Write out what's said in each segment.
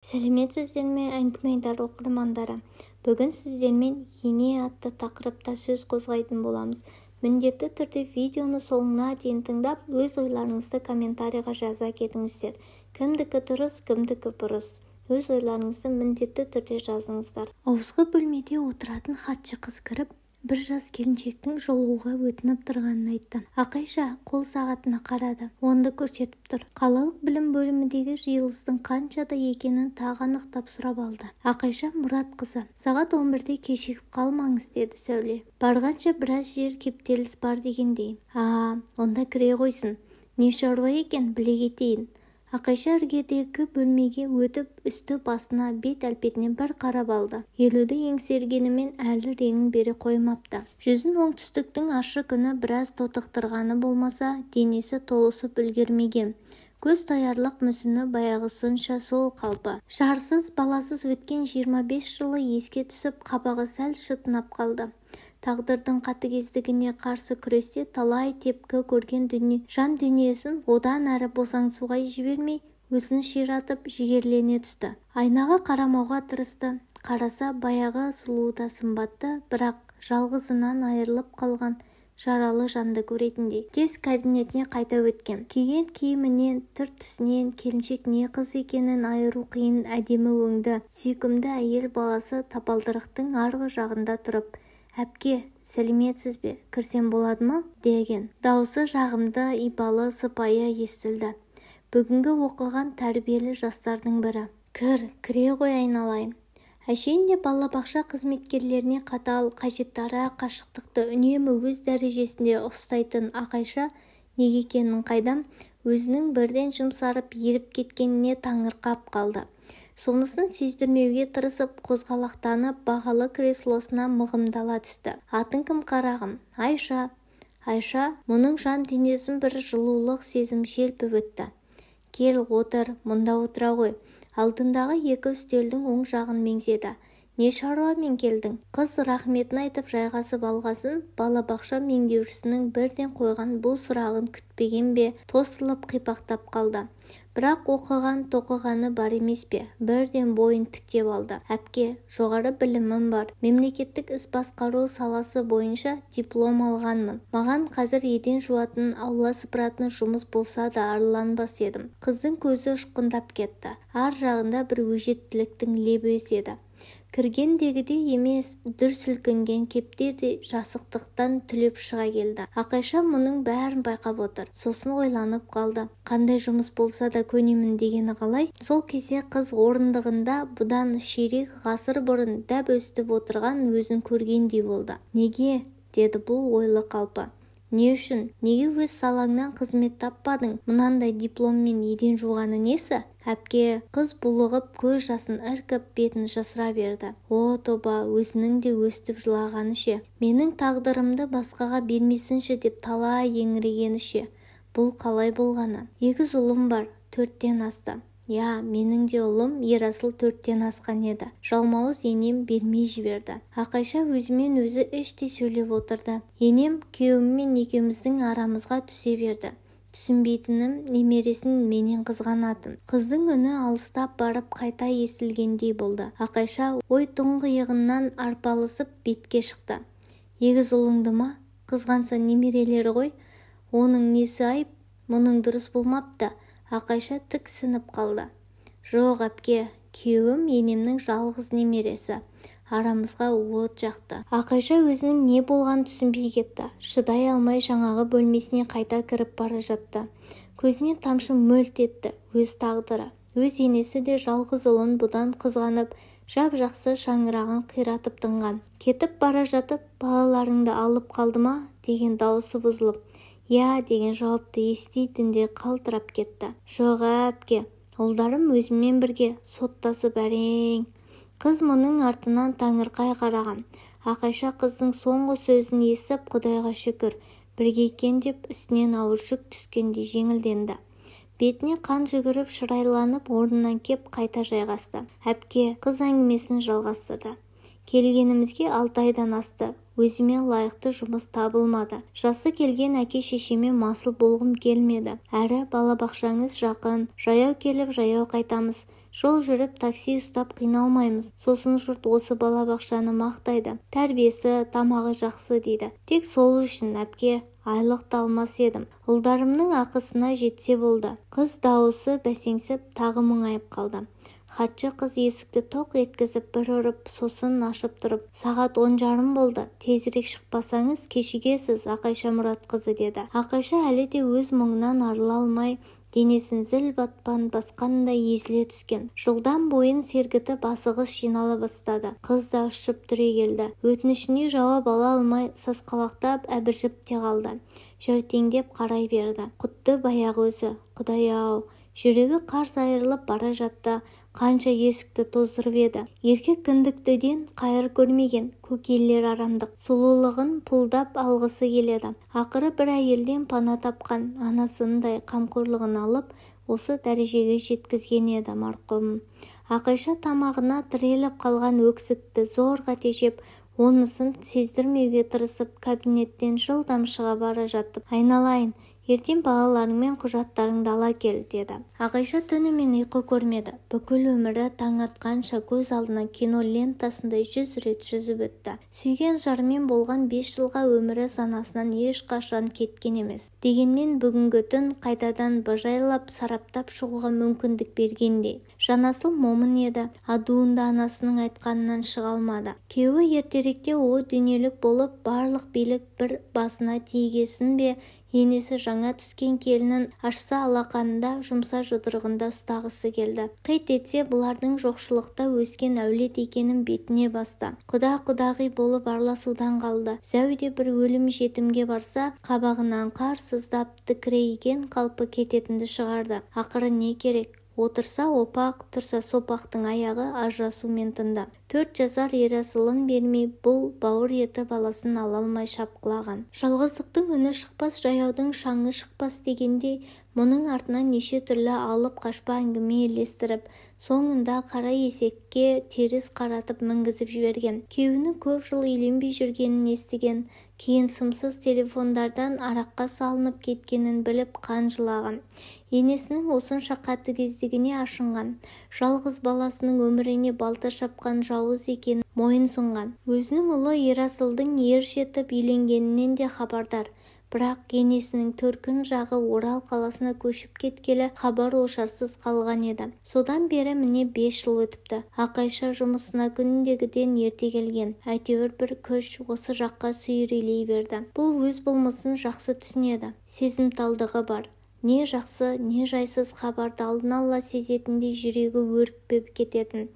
Сәлеметсіздер ме, әңгіме айтар оқырмандары? Бүгін сіздермен ене атты тақырыпта сөз қозғайтын боламыз. Міндетті түрде видеоны соңына дейін тыңдап, өз ойларыңызды комментарийға жаза кетіңіздер. Кімдікі дұрыс, кімдікі бұрыс? Өз ойларыңызды міндетті түрде жазыңыздар. Ауызғы бөлмеде отыратын хатшы қыз кіріп, бір жас келіншектің жолығуға өтініп тұрғанын айтты. Ақайша қол сағатына қарады. Онды көрсетіп тұр. Қалалық білім бөліміндегі жиылыстың қаншада екенін тағы анықтап сұрап алды. Ақайша Мұратқызы, сағат 11-де кешігіп қалмаңыз, деді Сәуле. Барғанша біраз жер кептеліс бар дегендей. Онда кіре қойсын. Не шаруа екен, біле кетейін. Ақайша іргедегі бөлмеге өтіп, үсті басына, бет әлпетіне бір қарап алды. Елуді еңсергенімен әлі реңін бере қоймапты. Жүзін оңтүстіктің ащы күні біраз тотықтырғаны болмаса, денесі толысып үлгермеген. Көз таярлық мүсіні баяғысынша сол қалпы. Жарсыз, баласыз өткен 25 жылы еске түсіп, қабағы сәл шытынап қалды. Тағдырдың қатыгездігіне қарсы күресте талай тепкі көрген жан дүниесін одан әрі босаңсуға жібермей, өзін ширатып жігерлене түсті. Айнаға қарамауға тырысты. Қараса баяғы сұлу да сымбатты, бірақ жалғызынан айырылып қалған жаралы жанды көретіндей. Тез кабинетіне қайта өткен. Киген киімінен, түр-түсінен келіншек не қыз екенін айыру қиын әдемі өңді, сүйкімді әйел баласы табалдырықтың арғы жағында тұрып, «Әпке, сәлеметсіз бе? Кірсем болады ма?» деген. Дауысы жағымды, ибалы, сыпайы естілді. Бүгінгі оқыған тәрбиелі жастардың бірі. Кіре ғой айналайын. Әшейін де балабақша қызметкерлеріне қатал, қажеттары қашықтықты үнемі өз дәрежесінде ұстайтын Ақайша неге екенін қайдам, өзінің бірден жұмсарып еріп кеткеніне таңырқап қалды. Сонысын сездірмеуге тырысып, қозғалақтанып, бағалы креслосына мығымдала түсті. Атын кім қарағым? Айша, мұның жан дүниесін бір жылулық сезім желпіп өтті. Кел, отыр, мұнда отыра ғой. Алдындағы екі үстелдің оң жағын меңзеді. Не шаруамен келдің? Қыз рахметін айтып жайғасып алғасын, балабақша меңгерушісінің бірден қойған бұл сұрағын күтпеген бе, тосылып қипақтап қалды. Бірақ оқыған-тоқығаны бар емес пе? Бірден бойын тіктеп алды. Әпке, жоғары білімім бар. Мемлекеттік іс басқару саласы бойынша диплом алғанмын. Маған қазір еден жуатын, аула сыпыратын жұмыс болса да арыланбас едім. Қыздың көзі ұшқындап кетті. Ар жағында бір өжеттіліктің лебі еді. Кіргендегіде емес, дүр сілкінген кептер де жасықтықтан түлеп шыға келді. Ақайша мұның бәрін байқап отыр. Сосын ойланып қалды. Қандай жұмыс болса да көнемін дегені қалай? Сол кезде қыз орындығында бұдан ширек ғасыр бұрын дәп өстіп отырған өзін көргендей болды. Неге? Деді бұл ойлы қалпы. Не үшін? Неге өз салаңнан қызмет таппадың? Мынандай дипломмен еден жуғаны несі? Әпке, қыз булығып көз жасын іркіп бетін жасыра берді. О, тоба, өзінің де өстіп жылағаны ше. Менің тағдырымды басқаға бермесінші деп талай еңірегені ше. Бұл қалай болғаны? 2 ұлым бар, 4-тен асты. Я, менің де ұлым Ерасыл 4-тен асқан еді. Жалмауыз енем бермей жіберді. Ақайша өзімен өзі іштей сөйлеп отырды. Енем күйеуіммен екеуміздің арамызға түсе берді. Түсінбейтінім немересін менен қызғанатын. Қыздың үні алыстап барып қайта естілгендей болды. Ақайша ой тұңғиығынан арпалысып бетке шықты. 2 ұлыңды ма? Қызғанса немерелері ғой. Оның несі айып? Мұның дұрыс болмапты. Ақайша тіксініп қалды. Жоқ, әпке, күйеуім енемнің жалғыз немересі. Арамызға от жақты. Ақайша өзінің не болғанын түсінбей кетті. Шыдай алмай жаңағы бөлмесіне қайта кіріп бара жатты. Көзіне тамшы мөлт етті. Өз тағдыры. Өз енесі де жалғыз ұлын бұдан қызғанып, жап-жақсы шаңырағын қиратып тынған. Кетіп бара жатып, балаларыңды алып қалды ма? Деген дауысы бұзылып, я деген жауапты еститінде қалтырап кетті. Жоқ, әпке, ұлдарым өзіммен бірге соттасып әрең. Қыз мұның артынан таңырқай қараған. Ақайша қыздың соңғы сөзін естіп, Құдайға шүкір, бірге екен деп үстінен ауыр жүк түскенде жеңілденді. Бетіне қан жүгіріп шырайланып орнынан кеп қайта жайғасты. Әпке, қыз әңгімесін жалғастырды. Келгенімізге 6 айдан асты. Өзіме лайықты жұмыс табылмады. Жасы келген әке-шешеме масыл болғым келмеді. Әрі балабақшаңыз жақын, жаяу келіп жаяу қайтамыз. Жол жүріп такси ұстап қиналмаймыз. Сосын жұрт осы балабақшаны мақтайды. Тәрбиесі, тамағы жақсы дейді. Тек сол үшін әпке айлық та алмас едім. Ұлдарымның ақысына жетсе болды. Қыз дауысы бәсеңсіп тағы мұңайып қалды. Хатшы қыз есікті тоқ еткізіп бір ұрып, сосын ашып тұрып, сағат 10:30 болды. Тезірек шықпасаңыз кешігесіз, Ақайша Мұратқызы деді. Ақайша әлі де өз мұңынан арыла алмай, денесін зіл батпан басқандай езіле түскен. Жылдам бойын сергітіп асығыс жинала бастады. Қыз да ұшып түрегелді. Өтінішіне жауап ала алмай, сасқалақтап әбіржіп те қалды. Жәутеңдеп қарай берді. Құтты баяғы өзі. Құдай-ау, жүрегі қарс айырылып бара жатты. Қанша есікті тоздырып еді. Еркек кіндіктіден қайыр көрмеген, көкелер арамдық. Сұлулығын пұлдап алғысы келеді. Ақыры бір әйелден пана тапқан, анасындай қамқорлығын алып, осы дәрежеге жеткізген еді марқұм. Ақайша тамағына тіреліп қалған өксікті зорға тежеп, онысын сездірмеуге тырысып, кабинеттен жылдам шыға бара жатып, айналайын, ертең балаларыңмен құжаттарыңды ала кел, деді. Ақайша түнімен ұйқы көрмеді. Бүкіл өмірі таң атқанша көз алдына кино лентасындай 100 рет жүзіп өтті. Сүйген жарымен болған 5 жылға өмірі санасынан ешқашан кеткен емес. Дегенмен бүгінгі түн қайтадан бажайлап, сараптап шығуға мүмкіндік бергендей. Жанасыл момын еді, адуында анасының айтқанынан шыға алмады. Күйеуі ертеректе о дүниелік болып, барлық билік бір басына тиегесін бе, енесі жаңа түскен келінін ашса алақанында, жұмса жұдырығында ұстағысы келді. Қит етсе бұлардың жоқшылықта өскен әулет екенін бетіне басты. Құда-құдағи болып араласудан қалды. Зәуде бір өлім жетімге барса, қабағынан қар сыздап тікірейген қалпы кететінді шығарды. Ақыры не керек? Отырса опақ, тұрса сопақтың аяғы ажырасумен тынды. 4 жасар Ерасылын бермей, бұл бауыр еті баласын ала алмай шапқылаған. Жалғыздықтың үні шықпас, жаяудың шаңы шықпас дегендей, мұның артынан неше түрлі алып қашпа әңгіме елестіріп, соңында қара есекке теріс қаратып мінгізіп жіберген. Күйеуінің көп жыл үйленбей жүргенін естіген, кейін сымсыз телефондардан араққа салынып кеткенін біліп қан жылаған. Енесінің осынша қатыгездігіне ашынған, жалғыз баласының өміріне балта шапқан жауыз екенін мойынсұнған. Өзінің ұлы Ерасылдың ер жетіп үйленгенінен де хабардар. Бірақ енесінің төркін жағы Орал қаласына көшіп кеткелі хабар ошарсыз қалған еді. Содан бері міне 5 жыл өтіпті. Ақайша жұмысына күндегіден ерте келген. Әйтеуір бір күш осы жаққа сүйрелей берді. Бұл өз болмысын жақсы түсінеді. Сезімталдығы бар. Не жақсы, не жайсыз хабарды алдын ала сезетіндей жүрегі өркпеп кететін.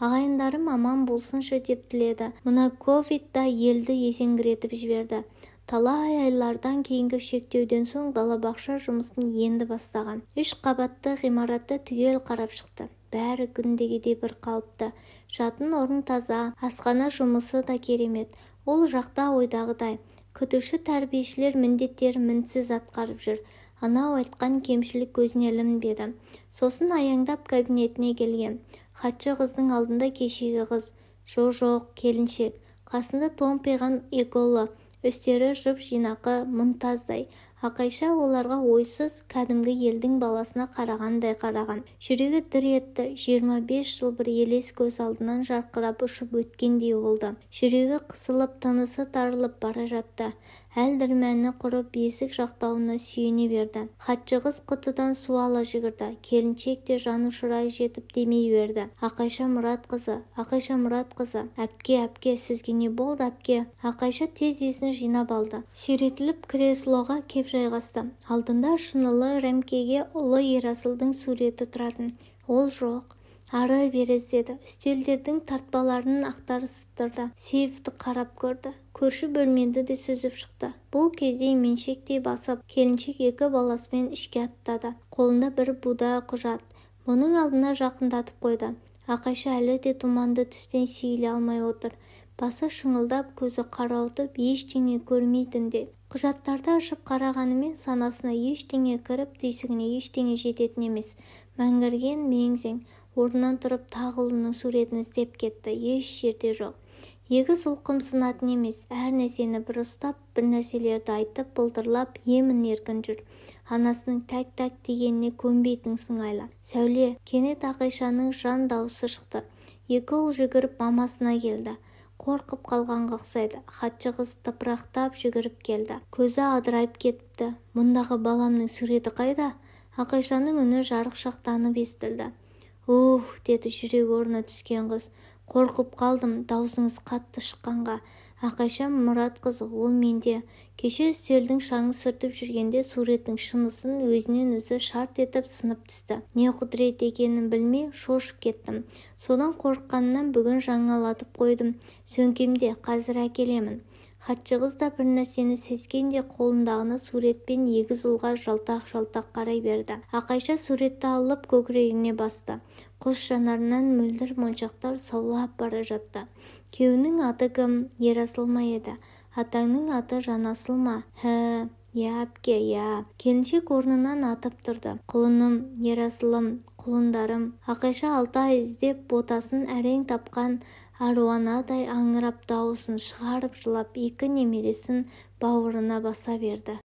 Ағайындарым аман болсыншы деп тіледі. Мына ковид та елді есеңгіретіп жіберді. Талай айлардан кейінгі шектеуден соң балабақша жұмысын енді бастаған. 3 қабатты ғимаратты түгел қарап шықты. Бәрі күндегідей бір қалыпты. Жатын орын таза, асхана жұмысы да керемет. Ол жақта ойдағыдай. Күтуші тәрбиешілер міндеттерін мінсіз атқарып жүр. Анау айтқан кемшілік көзіне ілінбеді. Сосын аяңдап кабинетіне келген. Хатшы қыздың алдында кешегі қыз. Жоқ, келіншек. Қасында томпиған Егола. Үстері жұп жинақы, мұнтаздай. Ақайша оларға ойсыз кәдімгі елдің баласына қарағандай қараған. Жүрегі дір етті. 25 жыл бір елес көз алдынан жарқырап ұшып өткендей болды. Жүрегі қысылып, тынысы тарылып бара жатты. Әл-дірмәні құрып бесік жақтауына сүйене берді. Хатшы қыз құтыдан су ала жүгірді. Келіншек те жан ұшырай жетіп демей берді. Ақайша Мұратқызы, Ақайша Мұратқызы. Әпке, сізге не болды әпке? Ақайша тез есін жинап алды. Сүйретіліп креслоға кеп жайғасты. Алдында шынылы рәмкеге ұлы Ерасылдың суреті тұратын. Ол жоқ. Ары бері іздеді. Үстелдердің тартпаларының ақтары сыттырды. Сейфті қарап көрді. Көрші бөлмені де сүзіп шықты. Бұл кезде меншектей басып, келіншек 2 баласымен ішке аттады. Қолында бір буда құжат. Мұның алдына жақындатып қойды. Ақайша әлі де тұманды түстен сейіле алмай отыр. Басы шыңылдап, көзі қарауытып, ештеңе көрмейтіндей. Құжаттарды ашып қарағанымен санасына ештеңе кіріп, түйсігіне ештеңе жететін емес. Мәңгірген мең-зең. Орнынан тұрып тағы ұлының суретін іздеп кетті. Еш жерде жоқ. Егіз ұл қымсынатын емес, әр нәрсені бір ұстап, бір нәрселерді айтып, былдырлап, емін-еркін жүр. Анасының тәк-тәк дегеніне көнбейтін сыңайлы. Сәуле, кенет Ақайшаның жан дауысы шықты. Екі ұл жүгіріп мамасына келді. Қорқып қалғанға ұқсайды. Хатшы қыз тыпырақтап жүгіріп келді. Көзі адырайып кетіпті. Мұндағы баламның суреті қайда? Ақайшаның үні жарықшақтанып естілді. «Ух!» деді жүрек орнына түскен қыз. «Қорқып қалдым, даусыңыз қатты шыққанға». Ақайша Мұратқызы, ол менде. Кеше үстелдің шаңын сүртіп жүргенде суреттің шынысын өзінен өзі шарт етіп сынып түсті. Не құдірет екенін білмей шошып кеттім. Содан қорыққаннан бүгін жаңалатып қойдым. Сөмкемде, қазір әкелемін. Хатшы қыз да бір нәрсені сезгенде қолындағыны суретпен егіз ұлға жалтақ-жалтақ қарай берді. Ақайша суретті алып көкірегіне басты. Қос жанарынан мөлдір моншақтар саулап бара жатты. Күйеуінің аты кім? Ерасыл ма еді? Атаңның аты Жанасыл ма? Я, әпке, я. Келіншек орнынан атып тұрды. Құлыным, Ерасылым, құлындарым. Ақайша 6 ай іздеп ботасын әрең тапқан аруанадай аңырап дауысын шығарып жылап екі немересін бауырына баса берді.